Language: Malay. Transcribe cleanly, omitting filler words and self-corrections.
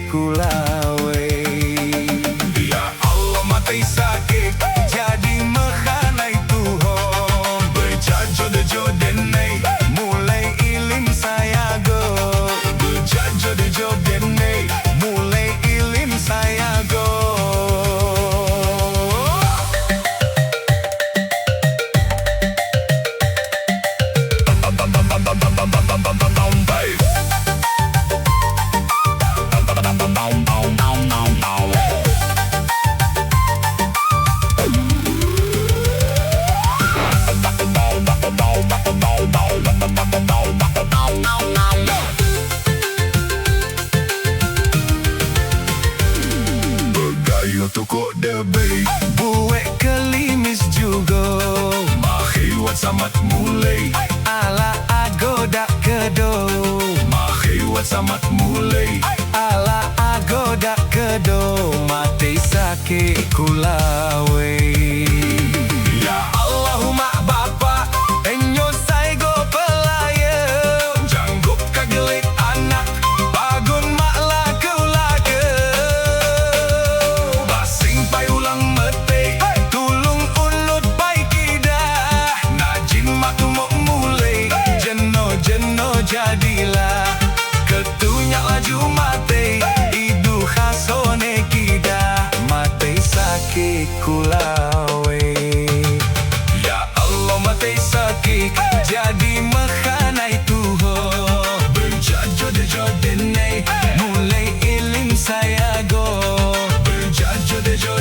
ku lawei. Ya Allah matei sakik jadi Mekhanai Tuho. Bejajo dejo dennei mulei ilim saya go. Bejajo dejo dennei mulei ilim saya go. Begayo tukuk debei buwek kelimis jugo. Makhei sammat mulei alak kedo. Makhei sammat mulei alak kedo. Matei sakik ku lawei. Ya Allah humak bapak enyo pelayeu. Janguk gellik anak pagun lakeu. Basing pai ulang metei tulung ulut pai kidah. Najin makmuk mulei jenno-jenno jadilah. Ketunya laju matei idu khasone kidah. Matei sakik ku lawei. Ya Allah matei sakik jadi Mekhanai Tuho. Bejajo dejo dennei mulei ilim saya go. Bejajo dejo